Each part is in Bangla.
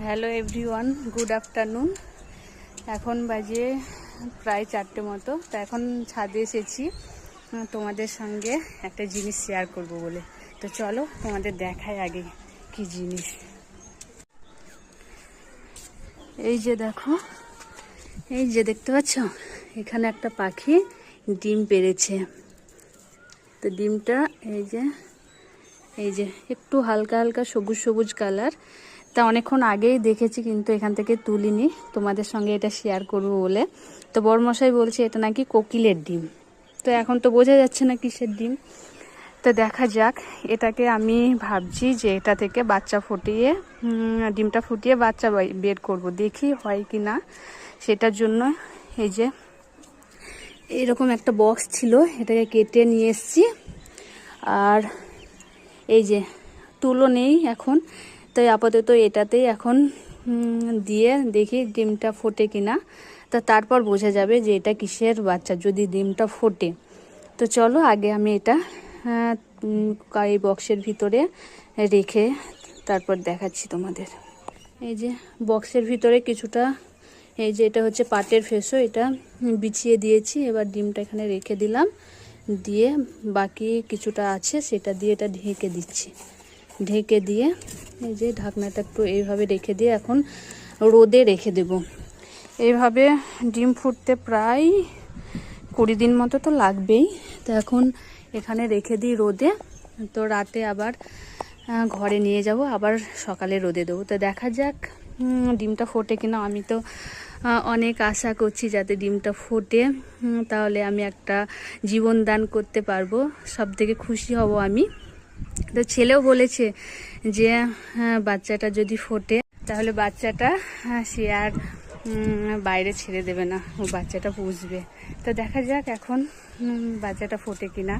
Hello everyone, good afternoon. এখন বাজে প্রায় 4টে মতো। তো এখন ছাদে এসেছি তোমাদের সঙ্গে একটা জিনিস শেয়ার করব বলে। তো চলো তোমাদের দেখাই আগে কি জিনিস। এই যে দেখো, এই যে দেখতে পাচ্ছ, এখানে একটা পাখি ডিম পেড়েছে। তো ডিমটা এই যে একটু হালকা হালকা সবুজ সবুজ কালার। তা অনেকক্ষণ আগেই দেখেছি, কিন্তু এখান থেকে তুলিনি, তোমাদের সঙ্গে এটা শেয়ার করব বলে। তো বড়মশাই বলছে এটা নাকি কোকিলের ডিম। তো এখন তো বোঝা যাচ্ছে না কিসের ডিম। তো দেখা যাক, এটাকে আমি ভাবছি যে এটা থেকে বাচ্চা ফুটিয়ে ডিমটা ফুটিয়ে বাচ্চা বের করব, দেখি হয় কি না। সেটার জন্য এই যে এরকম একটা বক্স ছিল, এটাকে কেটে নিয়ে এসেছি। আর এই যে তুলো নেই এখন, তাই আপাতত এটাতেই এখন দিয়ে দেখি ডিমটা ফোটে কিনা। তা তারপর বোঝা যাবে যে এটা কিসের বাচ্চা, যদি ডিমটা ফোটে। তো চলো আগে আমি এটা এই বক্সের ভিতরে রেখে তারপর দেখাচ্ছি তোমাদের। এই যে বক্সের ভিতরে কিছুটা, এই যে এটা হচ্ছে পাটের ফেসো, এটা বিছিয়ে দিয়েছি। এবার ডিমটা এখানে রেখে দিলাম, দিয়ে বাকি কিছুটা আছে সেটা দিয়ে এটা ঢেকে দিচ্ছি। ঢেকে দিয়ে এই যে ঢাকনাটা একটু এইভাবে রেখে দিয়ে এখন রোদে রেখে দেব। এইভাবে ডিম ফুটতে প্রায় 20 দিন মতো তো লাগবেই। তো এখন এখানে রেখে দিই রোদে। তো রাতে আবার ঘরে নিয়ে যাব, আবার সকালে রোদে দেবো। তো দেখা যাক ডিমটা ফোটে কিনা। আমি তো অনেক আশা করছি যাতে ডিমটা ফোটে, তাহলে আমি একটা জীবন দান করতে পারবো, সব থেকে খুশি হব আমি। তো ছেলেও বলেছে যে বাচ্চাটা যদি ফোটে তাহলে বাচ্চাটা সে আর বাইরে ছেড়ে দেবে না, ও বাচ্চাটা পুষবে। তো দেখা যাক এখন বাচ্চাটা ফোটে কিনা,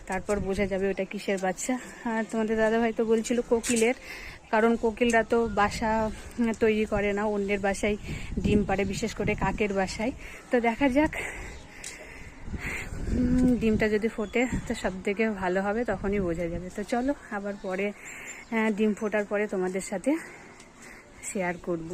তারপর বোঝা যাবে ওটা কিসের বাচ্চা। আর তোমাদের দাদাভাই তো বলছিল কোকিলের, কারণ কোকিলরা তো বাসা তৈরি করে না, অন্যের বাসায় ডিম পাড়ে, বিশেষ করে কাকের বাসায়। তো দেখা যাক ডিমটা যদি ফোটে তো সব থেকে ভালো হবে, তখনই বোঝা যাবে। তো চলো আবার পরে ডিম ফোটার পরে তোমাদের সাথে শেয়ার করব।